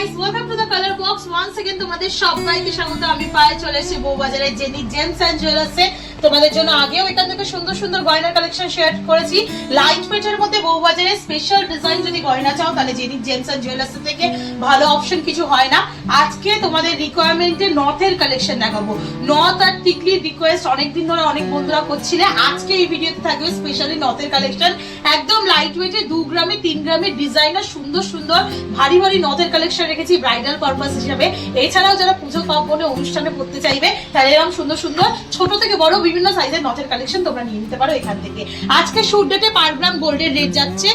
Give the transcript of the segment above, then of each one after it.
guys, welcome to the color box. Once again তোমাদের সবাইকে স্বাগত। আমি পায়ে চলে এসেছি বউবাজারে জেনি জেমস এন্ড জুয়েলার্সে। তোমাদের জন্য আগেও এখান থেকে সুন্দর সুন্দর গয়নার কালেকশন শেয়ার করেছি। লাইট ওয়েটের মধ্যে বউবাজারে স্পেশাল ডিজাইন যদি গয়না চাও তাহলে জেনি জেমস এন্ড জুয়েলার্স থেকে ভালো অপশন কিছু হয় না। আজকে তোমাদের রিকোয়ারমেন্টে নথের কালেকশন দেখাবো। নথ আর টিকলির রিকোয়েস্ট অনেকদিন ধরে অনেক বন্ধুরা করছিলে। আজকে এই ভিডিওতে থাকবে স্পেশালি নথের কালেকশন। একদম লাইট ওয়েটে 2 গ্রামে 3 গ্রামের ডিজাইনার সুন্দর সুন্দর ভারী ভারী নথের কালেকশন রেখেছি ব্রাইডাল পারপাস হিসাবে। এছাড়াও যারা পুজো পার্বণে অনুষ্ঠানে পড়তে চাইবে তাহলে এরকম সুন্দর সুন্দর ছোট থেকে বড় বিভিন্ন সাইজের নথের কালেকশন তোমরা নিয়ে নিতে পারো এখান থেকে। আজকে শুট ডেটে পার গ্রাম গোল্ডের রেট যাচ্ছে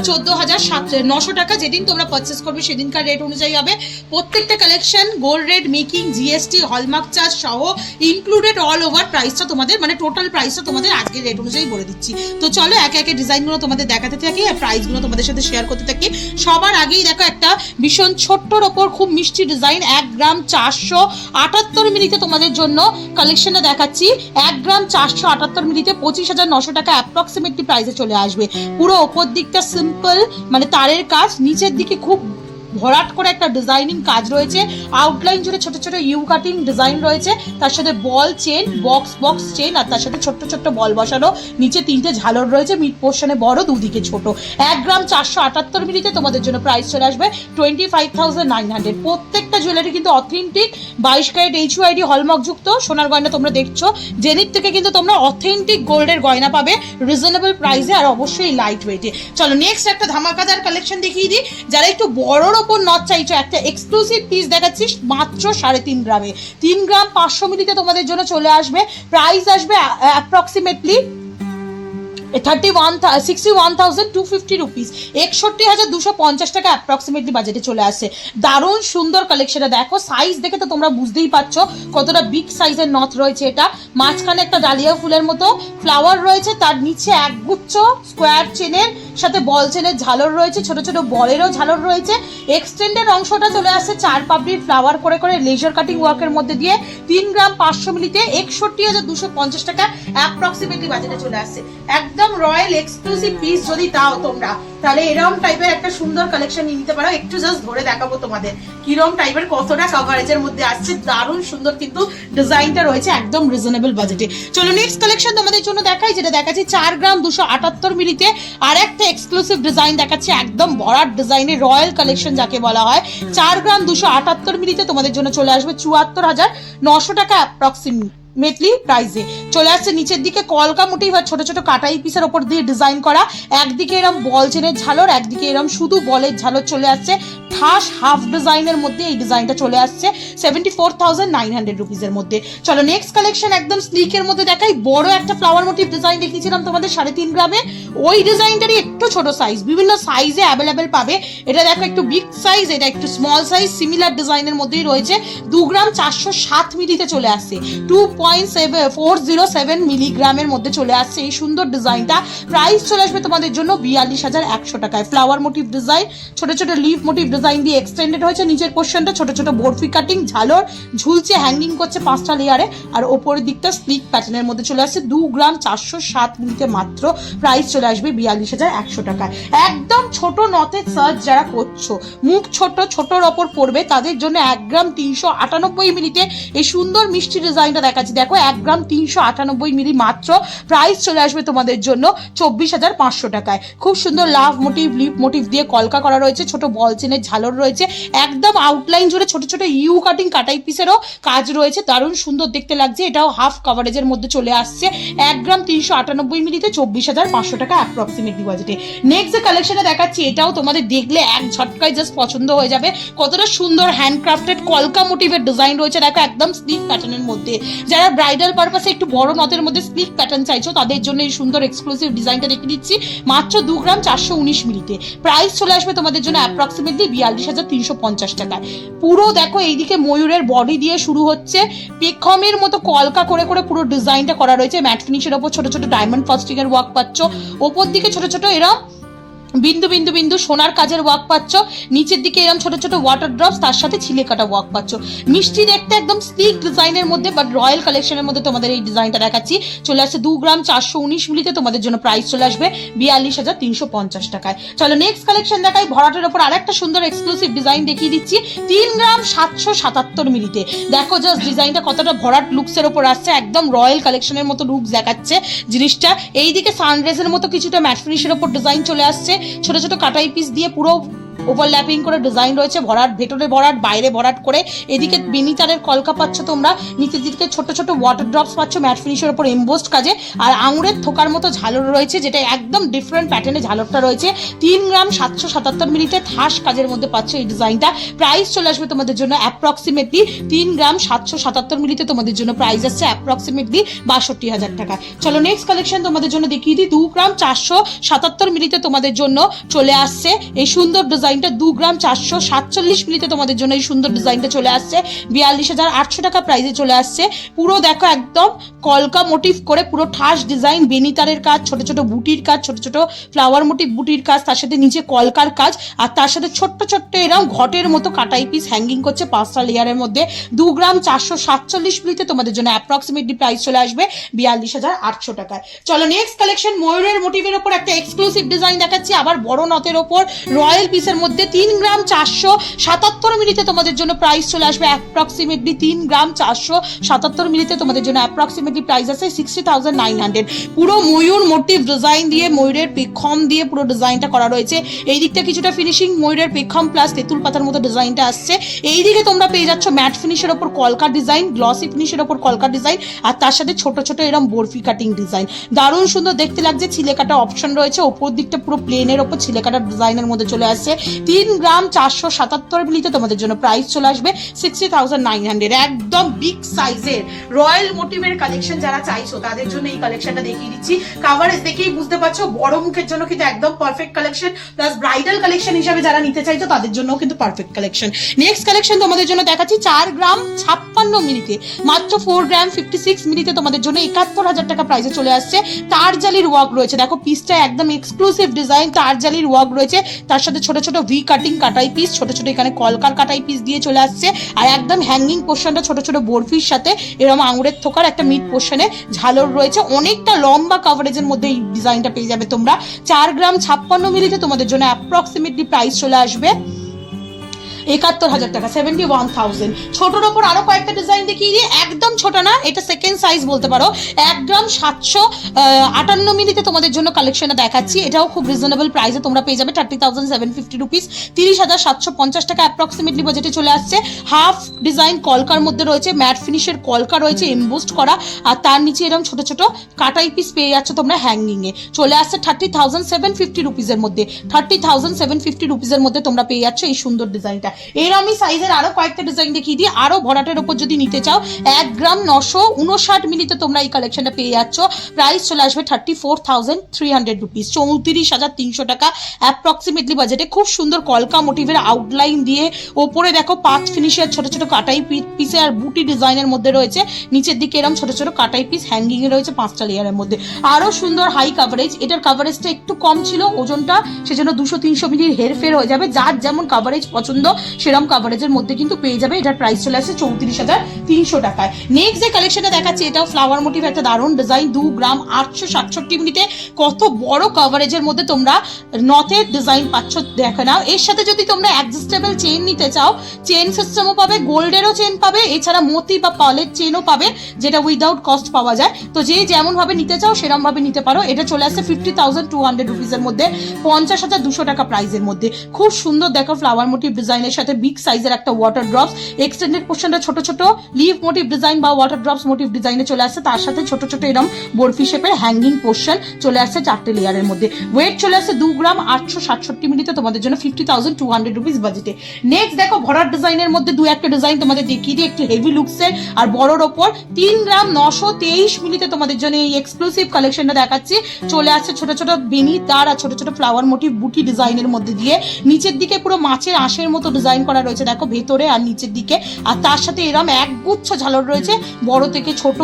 14,900 টাকা। যেদিন তোমরা পারচেস করবে সেদিনকার রেট অনুযায়ী হবে। প্রত্যেকটা collection gold rate, making, GST, hallmark charge সহ ইনক্লুডেড অল ওভার প্রাইসটা তোমাদের মানে টোটাল প্রাইসটা তোমাদের আজকের রেট অনুযায়ী বলে দিচ্ছি। তো চলো একে একে ডিজাইনগুলো তোমাদের দেখাতে থাকি আর প্রাইসগুলো তোমাদের সাথে শেয়ার করতে থাকি। সবার আগেই দেখো একটা ভীষণ ছোট্টর ওপর খুব মিষ্টি ডিজাইন 1 গ্রাম 478 মিলিতে তোমাদের জন্য কালেকশনটা দেখাচ্ছি। 1 গ্রাম 478 মিলিতে 25,900 টাকা অ্যাপ্রক্সিমেটলি প্রাইসে চলে আসবে। পুরো ওপর দিকটা সিম্পল মানে তারের কাজ, নিচের দিকে খুব ভরাট করে একটা ডিজাইনিং কাজ রয়েছে। আউটলাইন জুড়ে ছোট ছোট ইউ কাটিং ডিজাইন রয়েছে, তার সাথে বল চেন, বক্স চেন আর তার সাথে ছোট্ট ছোট্ট বল বসানো। নিচে 3টে ঝালর রয়েছে, মিড পোর্শনে বড়, দুদিকে ছোট। 1 গ্রাম 478 মিলিতে তোমাদের জন্য প্রাইস চলে আসবে 25,900। প্রত্যেকটা জুয়েলারি কিন্তু অথেন্টিক 22 ক্যারেট HUID হলমার্ক যুক্ত সোনার গয়না তোমরা দেখছো। জেনিথ থেকে কিন্তু তোমরা অথেন্টিক গোল্ডের গয়না পাবে রিজনেবল প্রাইসে আর অবশ্যই লাইট ওয়েটে। চলো নেক্সট একটা ধামাকাদার কালেকশন দেখিয়ে দিই। যারা একটু বড়র ওপর নথ চাইছো একটা এক্সক্লুসিভ পিস দেখাচ্ছি মাত্র 3.5 গ্রামে। 3 গ্রাম 500 মিলিতে তোমাদের জন্য চলে আসবে। প্রাইস আসবে অ্যাপ্রক্সিমেটলি 61,250 রুপিস, 61,250 টাকা অ্যাপ্রক্সিমেটলি বাজেটে চলে আসছে। দারুণ সুন্দর কালেকশনটা দেখো। সাইজ দেখে তো তোমরা বুঝতেই পারছো কতটা বিগ সাইজের নথ রয়েছে। এটা মাঝখানে একটা ডালিয়া ফুলের মতো ফ্লাওয়ার রয়েছে, তার নিচে একগুচ্ছ স্কোয়ার চেনের সাথে বল চেনের ঝালর রয়েছে, ছোট ছোট বলেরও ঝালর রয়েছে। এক্সটেন্ডেড অংশটা চলে আসছে 4 পাপড়ির ফ্লাওয়ার করে করে লেজার কাটিং ওয়ার্কের মধ্যে দিয়ে। 3 গ্রাম 500 মিলিতে 61,250 টাকা অ্যাপ্রক্সিমেটলি বাজেটে চলে আসছে। একদম রয়্যাল এক্সক্লুসিভ পিস যদি দাও তোমরা তাহলে এরকম টাইপের একটা সুন্দর কালেকশন নিয়ে নিতে পারো। একটু জাস্ট ধরে দেখাবো তোমাদের কিরকম টাইপের কতটা কভারেজের মধ্যে আসছে। দারুণ সুন্দর কিন্তু ডিজাইনটা রয়েছে একদম রিজনেবল বাজেটে। চলো নেক্সট কালেকশন তোমাদের জন্য দেখাই, যেটা দেখাচ্ছি 4 গ্রাম 278 মিলিতে আর একটা এক্সক্লুসিভ ডিজাইন দেখাচ্ছি একদম ভরাট ডিজাইনের রয়্যাল কালেকশন যাকে বলা হয়। 4 গ্রাম 278 মিলিতে তোমাদের জন্য চলে আসবে 74,900 টাকা অ্যাপ্রক্সিমেটলি প্রাইসে চলে আসছে। নিচের দিকে কলকা মোটিভ আর ছোট ছোট কাটাই পিসের ওপর দিয়ে ডিজাইন করা। একদিকে এরম বল চেনের ঝালর, একদিকে এরম শুধু বলের ঝালর চলে আসছে। ঠাস হাফ ডিজাইনের মধ্যে এই ডিজাইনটা চলে আসছে 74,900 রুপিসের মধ্যে। চলো নেক্সট কালেকশন একদম স্লিকের মধ্যে দেখাই। বড় একটা ফ্লাওয়ার মোটিভ ডিজাইন দেখিয়েছিলাম তোমাদের 3.5 গ্রামে, ওই ডিজাইনটারই একটু ছোট সাইজ, বিভিন্ন সাইজে অ্যাভেলেবেল পাবে। এটা দেখো একটু বিগ সাইজ, এটা একটু স্মল সাইজ, সিমিলার ডিজাইনের মধ্যেই রয়েছে। 2 গ্রাম 407 মিলিতে চলে আসছে 2.407 মিলিগ্রামের মধ্যে চলে আসছে এই সুন্দর ডিজাইনটা। প্রাইস চলে আসবে তোমাদের জন্য 42,100 টাকায়। ফ্লাওয়ার মোটিভ ডিজাইন, ছোট ছোট লিফ মোটিভ ডিজাইন দিয়ে এক্সটেন্ডেড হয়েছে। নিচের পোর্শনটা ছোট ছোট বরফি কাটিং ঝালর ঝুলছে, হ্যাঙ্গিং করছে 5টা লেয়ারে। আর ওপরের দিকটা স্লিক প্যাটার্নের মধ্যে চলে আসছে 2 গ্রাম 407 মিলিতে মাত্র। প্রাইস চলে আসবে 42,100 টাকায়। একদম ছোট নথের সার্চ যারা করছো, মুখ ছোটর ওপর পড়বে তাদের জন্য 1 গ্রাম 398 মিলিতে এই সুন্দর মিষ্টি ডিজাইনটা দেখাচ্ছি। দেখো 1 গ্রাম 398 মিলি মাত্র। প্রাইস চলে আসবে তোমাদের জন্য 24,500 টাকায়। খুব সুন্দর লাভ মোটিভ, লিপ মোটিভ দিয়ে কলকা করা রয়েছে, ছোট বল চেনের ঝালর রয়েছে। একদম আউটলাইন জুড়ে ছোট ছোট ইউ কাটিং কাটাই পিসেরও কাজ রয়েছে। দারুণ সুন্দর দেখতে লাগছে। এটাও হাফ কভারেজের মধ্যে চলে আসছে। 1 গ্রাম 398 মিলিতে 24,500 টাকা অ্যাপ্রক্সিমেটলি বাজেটে। নেক্সট যে কালেকশনটা দেখাচ্ছি এটাও তোমাদের দেখলে এক ঝটকায় জাস্ট পছন্দ হয়ে যাবে। কতটা সুন্দর হ্যান্ডক্রাফটেড কলকা মোটিভের ডিজাইন রয়েছে দেখো একদম স্লিক প্যাটার্নের মধ্যে। যারা ব্রাইডাল পারপাসে একটু বড় নথের মধ্যে স্লিক প্যাটার্ন চাইছো তাদের জন্য এই সুন্দর এক্সক্লুসিভ ডিজাইনটা দেখে দিচ্ছি মাত্র 2 গ্রাম 419 মিলিতে। প্রাইস চলে আসবে তোমাদের জন্য অ্যাপ্রক্সিমেটলি 42,350 টাকায়। পুরো দেখো এইদিকে ময়ূরের বডি দিয়ে শুরু হচ্ছে, পেখমের মতো কলকা করে করে পুরো ডিজাইনটা করা রয়েছে। ম্যাট ফিনিশের ওপর ছোট ছোট ডায়মন্ড ফাস্টিং এর ওয়ার্ক পাচ্ছ। ওপর দিকে ছোট ছোট এরকম বিন্দু বিন্দু বিন্দু সোনার কাজের ওয়ার্ক পাচ্ছ, নিচের দিকে এরকম ছোট ছোট ওয়াটার ড্রপস, তার সাথে ছিলে কাটা ওয়ার্ক পাচ্ছ। মিষ্টি দেখতে একদম স্লিক ডিজাইনের মধ্যে বাট রয়্যাল কালেকশনের মধ্যে তোমাদের এই ডিজাইনটা দেখাচ্ছি। চলে আসছে 2 গ্রাম 419 মিলিতে, তোমাদের জন্য প্রাইস চলে আসবে 42,350 টাকায়। চলো নেক্সট কালেকশন দেখাই। ভরাটের ওপর আরেকটা সুন্দর এক্সক্লুসিভ ডিজাইন দেখিয়ে দিচ্ছি 3 গ্রাম 777 মিলিতে। দেখো জাস্ট ডিজাইনটা কতটা ভরাট লুকসের ওপর আসছে, একদম রয়্যাল কালেকশনের মতো লুকস দেখাচ্ছে জিনিসটা। এইদিকে সানরাইজের মতো কিছুটা ম্যাট ফিনিশের ওপর ডিজাইন চলে আসছে, ছোট ছোট কাটাই পিস দিয়ে পুরো ওভারল্যাপিং করে ডিজাইন রয়েছে, ভরাট ভেতরে ভরাট বাইরে ভরাট করে। এদিকে বেনিতারের কলকা পাচ্ছ তোমরা, নিচের দিকে ছোট ছোট ওয়াটার ড্রপস পাচ্ছ ম্যাট ফিনিশের উপর এমবোসড কাজে, আর আঙুরের থোকার মতো ঝালর রয়েছে, যেটা একদম ডিফারেন্ট প্যাটার্নে ঝালরটা রয়েছে। 3 গ্রাম 777 মিলিতে থাস কাজের মধ্যে পাচ্ছ এই ডিজাইনটা। প্রাইস চলে আসবে তোমাদের জন্য অ্যাপ্রক্সিমেটলি 3 গ্রাম 777 মিলিতে, তোমাদের জন্য প্রাইস আসছে অ্যাপ্রক্সিমেটলি 62,000 টাকা। চলো নেক্সট কালেকশন তোমাদের জন্য দেখিয়ে দিই। 2 গ্রাম 477 মিলিতে তোমাদের জন্য চলে আসছে এই সুন্দর ডিজাইনটা। 2 গ্রাম 447 মিলিতে তোমাদের জন্য এই সুন্দর ডিজাইনটা চলে আসছে 42,800 টাকা প্রাইসে চলে আসছে। পুরো দেখো একদম কলকা মোটিভ করে পুরো ঠাস ডিজাইন, বেনিতারের কাজ, ছোট ছোট বুটির কাজ, ছোট ছোট ফ্লাওয়ার মোটিভ বুটির কাজ, তার সাথে নিচে কলকার কাজ, আর তার সাথে ছোট্ট ছোট্ট এরকম ঘটের মতো কাটাই পিস হ্যাঙ্গিং করছে 5টা লেয়ারের মধ্যে। 2 গ্রাম 447 মিলিতে তোমাদের জন্য অ্যাপ্রক্সিমেটলি প্রাইস চলে আসবে 42,800 টাকায়। চলো নেক্সট কালেকশন ময়ূরের মোটিভের ওপর একটা এক্সক্লুসিভ ডিজাইন দেখাচ্ছি, আবার বড় নথের ওপর রয়্যাল পিসের মধ্যে। 3 গ্রাম 477 মিলিতে তোমাদের জন্য প্রাইস চলে আসবে অ্যাপ্রক্সিমেটলি 3 গ্রাম 477 মিলিতে তোমাদের জন্য অ্যাপ্রক্সিমেটলি প্রাইস আছে 60,900। পুরো ময়ূর মোটিভ ডিজাইন দিয়ে, ময়ূরের পেখম দিয়ে পুরো ডিজাইনটা করা রয়েছে। এই দিকটা কিছুটা ফিনিশিং ময়ূরের পেখম প্লাস তেঁতুল পাতার মতো ডিজাইনটা আসছে। এই দিকে তোমরা পেয়ে যাচ্ছ ম্যাট ফিনিশের ওপর কলকা ডিজাইন, গ্লসি ফিনিশের ওপর কলকা ডিজাইন, আর তার সাথে ছোট ছোট এরকম বরফি কাটিং ডিজাইন। দারুণ সুন্দর দেখতে লাগছে। ছিলে কাটা অপশন রয়েছে, ওপর দিকটা পুরো প্লেনের ওপর ছিলে কাটা ডিজাইনের মধ্যে চলে আসছে। 3 গ্রাম 477 মিলিতে তোমাদের জন্য প্রাইস চলে আসবে 60,900। একদম বিগ সাইজের রয়্যাল মোটিভের কালেকশন যারা চাইছো তাদের জন্য এই কালেকশনটা দেখিয়ে দিচ্ছি। কাভারেজ দেখেই বুঝতে পারছো বড় মুখের জন্য কিন্তু একদম perfect collection, plus bridal collection হিসেবে যারা নিতে চাইছো তাদের জন্য কিন্তু পারফেক্ট কালেকশন। নেক্সট কালেকশন তোমাদের জন্য দেখাচ্ছি 4 গ্রাম 56 মিলিতে, মাত্র 4 গ্রাম 56 মিলিতে তোমাদের জন্য 71,000 টাকা প্রাইসে চলে আসছে। তার জালির ওয়ার্ক রয়েছে, দেখো পিসটা একদম এক্সক্লুসিভ ডিজাইন, তার জালির ওয়ার্ক রয়েছে, তার সাথে ছোট ছোট ভি কাটিং কাটাই পিস, ছোট ছোট এখানে কলকার কাটাই পিস দিয়ে চলে আসছে। আর একদম হ্যাঙ্গিং পোর্শনটা ছোট ছোট বরফির সাথে এরকম আঙুরের থোকার একটা মিড পোর্শনে ঝালর রয়েছে। অনেকটা লম্বা কাভারেজের মধ্যে এই ডিজাইনটা পেয়ে যাবে তোমরা। 4 গ্রাম 56 মিলিতে তোমাদের জন্য অ্যাপ্রক্সিমেটলি প্রাইস চলে আসবে 71,000 টাকা, 71,000। ছোটর ওপর আরো কয়েকটা ডিজাইন দেখিয়ে দিয়ে, একদম ছোট না, এটা সেকেন্ড সাইজ বলতে পারো। 1 গ্রাম 758 মিলিতে তোমাদের জন্য কালেকশনটা দেখাচ্ছি। এটাও খুব রিজনেবল প্রাইসে তোমরা পেয়ে যাবে 30,750 রুপিস, 30,750 টাকা অ্যাপ্রক্সিমেটলি বাজেটে চলে আসছে। হাফ ডিজাইন কলকার মধ্যে রয়েছে, ম্যাট ফিনিশের কলকা রয়েছে এমবোস্ট করা, আর তার নিচে এরকম ছোট ছোট কাটাই পিস পেয়ে যাচ্ছ তোমরা হ্যাঙ্গিং এ। চলে আসছে 30,750 রুপিসের মধ্যে, 30,750 রুপিসের মধ্যে তোমরা পেয়ে যাচ্ছ এই সুন্দর ডিজাইনটা। এরকমই সাইজের আরো কয়েকটা ডিজাইন দেখিয়ে দিই। আরো ভরাটের উপর যদি নিতে চাও 1 গ্রাম 959 মিলিতে তোমরা এই কালেকশনটা পেয়ে যাচ্ছ। প্রাইস চলে আসবে 34,300 রুপিস, 34,300 টাকা অ্যাপ্রক্সিমেটলি বাজেটে। খুব সুন্দর কলকা মোটিভের আউটলাইন দিয়ে, ওপরে দেখো পাঁচ ফিনিশের ছোট ছোট কাটাই পিসে আর বুটি ডিজাইনের মধ্যে রয়েছে, নিচের দিকে এরকম ছোট ছোট কাটাই পিস হ্যাঙ্গিং এ রয়েছে 5টা লেয়ারের মধ্যে। আরো সুন্দর হাই কাভারেজ, এটার কাভারেজটা একটু কম ছিল ওজনটা, সেজন্য 200-300 মিলির হেরফের হয়ে যাবে। যার যেমন কাভারেজ পছন্দ সেরকম কাভারেজের মধ্যে কিন্তু পেয়ে যাবে। এটার প্রাইস চলে আসছে 34,300 টাকায়। নেক্সট যে কালেকশনটা দেখাচ্ছি এটাও ফ্লাওয়ার মোটিভ, একটা দারুণ ডিজাইন। 2 গ্রাম 867 মিনিটে কত বড় কাভারেজের মধ্যে তোমরা নথের ডিজাইন পাচ্ছ দেখে নাও। এর সাথে যদি তোমরা অ্যাডজাস্টেবল চেইন নিতে চাও, চেইন সিস্টেমও পাবে, গোল্ডেরও চেইন পাবে, এছাড়া মতি বা পালের চেইনও পাবে, যেটা উইদাউট কস্ট পাওয়া যায়। তো যে যেমন ভাবে নিতে চাও সেরকম ভাবে নিতে পারো। এটা চলে আসছে 50,200 রুপিসের মধ্যে, 50,200 টাকা প্রাইসের মধ্যে। খুব সুন্দর দেখো ফ্লাওয়ার মোটিভ ডিজাইনের সাথে বিগ সাইজের একটা ওয়াটার ড্রপস, এক্সটেন্ডেড পোর্শনটা ছোট ছোট লিভ মোটিভ ডিজাইন বা ওয়াটার ড্রপস মোটিভ ডিজাইনে চলে আসছে। তার সাথে ছোট ছোট এরকম বরফি শেপের হ্যাঙ্গিং পোর্শন চলে আসছে 4টে লেয়ারের মধ্যে। ওয়েট চলে আসছে 2 গ্রাম 867 মিলিতে তোমাদের জন্য 50,200 রুপিস বাজেটে। নেক্সট দেখো ভরাট ডিজাইনের মধ্যে 2-1টা ডিজাইন তোমাদের দেখিয়ে দিই, একটু হেভি লুকসের আর বড়র ওপর। 3 গ্রাম 923 মিলিতে তোমাদের জন্য এই এক্সক্লুসিভ কালেকশনটা দেখাচ্ছি। চলে আসছে ছোট ছোট বেনি তার আর ছোট ছোট ফ্লাওয়ার মোটিভ বুটি ডিজাইনের মধ্যে দিয়ে, নিচের দিকে পুরো মাছের আঁশের মতো ডিজাইন ডিজাইন করা রয়েছে দেখো ভেতরে আর নিচের দিকে, আর তার সাথে এরম একগুচ্ছ ঝালর রয়েছে, বড় থেকে ছোট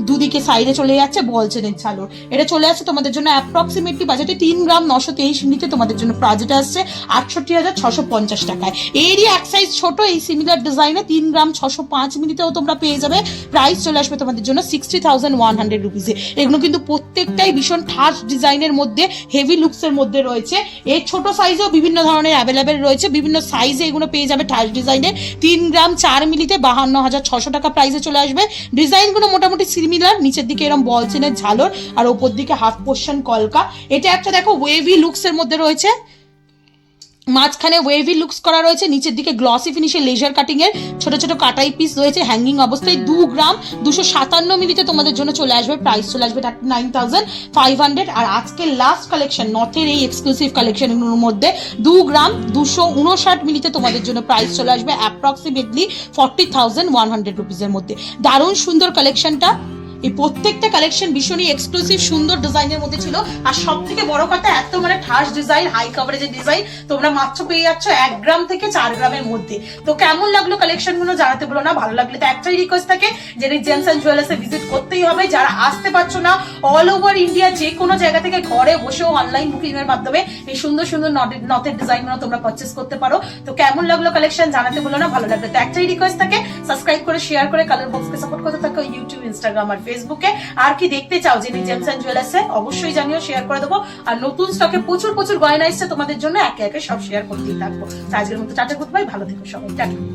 দুদিকে সাইডে চলে যাচ্ছে বল চেনের ঝালর। এটা চলে আসছে তোমাদের জন্য অ্যাপ্রক্সিমেটলি বাজেটে 3 গ্রাম 923 মিনিটে তোমাদের জন্য প্রাইজটা আসছে 68,650 টাকায়। এরই এক সাইজ ছোট এই সিমিলার ডিজাইনে 3 গ্রাম 605 মিনিটেও তোমরা পেয়ে যাবে, প্রাইস চলে আসবে তোমাদের জন্য 60,100 রুপিসে। এগুলো কিন্তু প্রত্যেকটাই ভীষণ ঠাস ডিজাইনের মধ্যে হেভি লুকসের মধ্যে রয়েছে। এর ছোট সাইজেও বিভিন্ন ধরনের অ্যাভেলেবেল রয়েছে, বিভিন্ন সাইজে এগুলো পেয়ে যাবে ঠাস ডিজাইনের। 3 গ্রাম 4 মিলিতে 52,600 টাকা প্রাইসে চলে আসবে। ডিজাইনগুলো মোটামুটি সিমিলার, নিচের দিকে এরকম বল চেনের ঝালর আর ওপর দিকে হাফ পোর্শন কলকা। এটা একটা দেখো ওয়েভি লুকসের মধ্যে রয়েছে, মাঝখানে ওয়েভি লুকস করা রয়েছে, নিচের দিকে গ্লসি ফিনিশে লেজার কাটিং এর ছোট ছোট কাটাই পিস রয়েছে হ্যাঙ্গিং অবস্থায়। 2 গ্রাম 257 মিলিতে তোমাদের জন্য চলে আসবে, প্রাইস চলে আসবে 39,500। আর আজকে লাস্ট কালেকশন নথের এই এক্সক্লুসিভ কালেকশনগুলোর মধ্যে 2 গ্রাম 259 মিলিতে তোমাদের জন্য প্রাইস চলে আসবে অ্যাপ্রক্সিমেটলি 40,100 রুপিসের মধ্যে। দারুণ সুন্দর কালেকশনটা, এই প্রত্যেকটা কালেকশন ভীষণই এক্সক্লুসিভ সুন্দর ডিজাইনের মধ্যে ছিল। আর সব থেকে বড় কথা এত মানে ঠাস ডিজাইন, হাই কভারেজের ডিজাইন তোমরা মাত্র পেয়ে যাচ্ছ 1 গ্রাম থেকে 4 গ্রামের মধ্যে। তো কেমন লাগলো কালেকশন গুলো জানাতে বলো না, ভালো লাগলে তো একটাই রিকোয়েস্ট থাকে যে জেমস এন্ড জুয়েলার্সে ভিজিট করতেই হবে। যারা আসতে পারছো না অল ওভার ইন্ডিয়া যে কোনো জায়গা থেকে ঘরে বসেও অনলাইন বুকিং এর মাধ্যমে এই সুন্দর সুন্দর নথের ডিজাইন গুলো তোমরা পারচেস করতে পারো। তো কেমন লাগলো কালেকশন জানাতে বলো না, ভালো লাগলে তো একটাই রিকোয়েস্ট থাকে সাবস্ক্রাইব করে শেয়ার করে কালার বক্সকে সাপোর্ট করতে থাকো ইউটিউব, ইনস্টাগ্রাম আর ফেসবুকে। আর কি দেখতে চাও জেনি জেমস এন্ড জুয়েলার্সে অবশ্যই জানিও, শেয়ার করে দেবো। আর নতুন স্টকে প্রচুর প্রচুর গয়না এসছে তোমাদের জন্য, একে একে সব শেয়ার করতেই থাকবো। আজকের মতো টাটা গুড বাই, ভালো থেকো সবাই, টাটা।